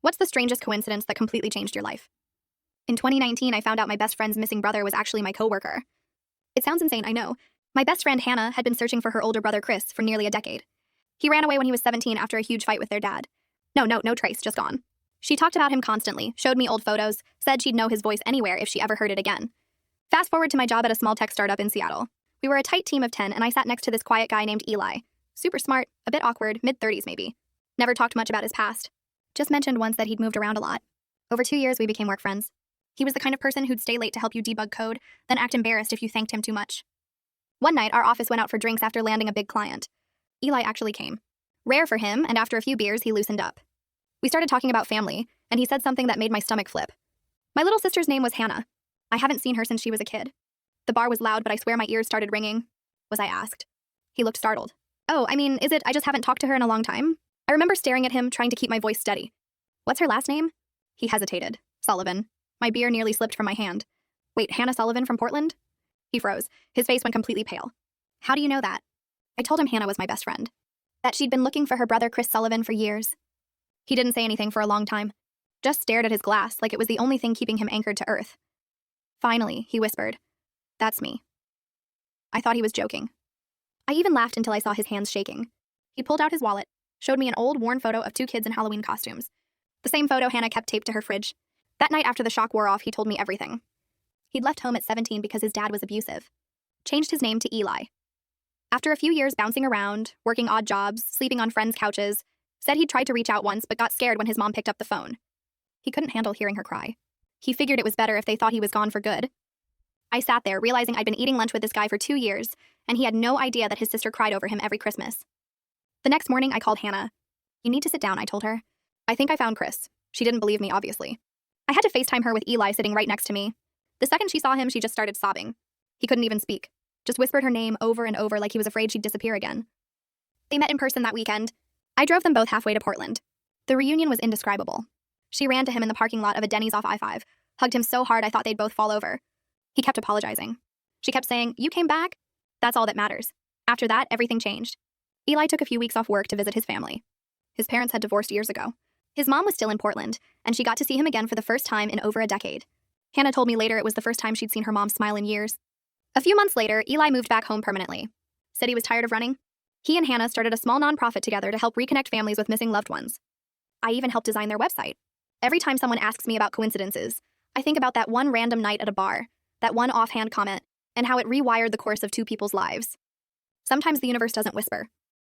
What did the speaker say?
What's the strangest coincidence that completely changed your life? In 2019, I found out my best friend's missing brother was actually my coworker. It sounds insane, I know. My best friend Hannah had been searching for her older brother Chris for nearly a decade. He ran away when he was 17 after a huge fight with their dad. No trace, just gone. She talked about him constantly, showed me old photos, said she'd know his voice anywhere if she ever heard it again. Fast forward to my job at a small tech startup in Seattle. We were a tight team of 10, and I sat next to this quiet guy named Eli. Super smart, a bit awkward, mid-30s maybe. Never talked much about his past. Just mentioned once that he'd moved around a lot. Over 2 years, we became work friends. He was the kind of person who'd stay late to help you debug code, then act embarrassed if you thanked him too much. One night, our office went out for drinks after landing a big client. Eli actually came. Rare for him, and after a few beers, he loosened up. We started talking about family, and he said something that made my stomach flip. My little sister's name was Hannah. I haven't seen her since she was a kid. The bar was loud, but I swear my ears started ringing. Was I asked? He looked startled. Oh, is it I just haven't talked to her in a long time? I remember staring at him, trying to keep my voice steady. What's her last name? He hesitated. Sullivan. My beer nearly slipped from my hand. Wait, Hannah Sullivan from Portland? He froze. His face went completely pale. How do you know that? I told him Hannah was my best friend. That she'd been looking for her brother Chris Sullivan for years. He didn't say anything for a long time. Just stared at his glass like it was the only thing keeping him anchored to earth. Finally, he whispered, "That's me." I thought he was joking. I even laughed until I saw his hands shaking. He pulled out his wallet, showed me an old, worn photo of 2 kids in Halloween costumes. The same photo Hannah kept taped to her fridge. That night after the shock wore off, he told me everything. He'd left home at 17 because his dad was abusive. Changed his name to Eli. After a few years bouncing around, working odd jobs, sleeping on friends' couches, said he'd tried to reach out once but got scared when his mom picked up the phone. He couldn't handle hearing her cry. He figured it was better if they thought he was gone for good. I sat there, realizing I'd been eating lunch with this guy for 2 years, and he had no idea that his sister cried over him every Christmas. The next morning, I called Hannah. "You need to sit down," I told her. "I think I found Chris." She didn't believe me, obviously. I had to FaceTime her with Eli sitting right next to me. The second she saw him, she just started sobbing. He couldn't even speak. Just whispered her name over and over like he was afraid she'd disappear again. They met in person that weekend. I drove them both halfway to Portland. The reunion was indescribable. She ran to him in the parking lot of a Denny's off I-5, hugged him so hard I thought they'd both fall over. He kept apologizing. She kept saying, "You came back? That's all that matters." After that, everything changed. Eli took a few weeks off work to visit his family. His parents had divorced years ago. His mom was still in Portland, and she got to see him again for the first time in over a decade. Hannah told me later it was the first time she'd seen her mom smile in years. A few months later, Eli moved back home permanently. Said he was tired of running. He and Hannah started a small nonprofit together to help reconnect families with missing loved ones. I even helped design their website. Every time someone asks me about coincidences, I think about that one random night at a bar, that one offhand comment, and how it rewired the course of 2 people's lives. Sometimes the universe doesn't whisper.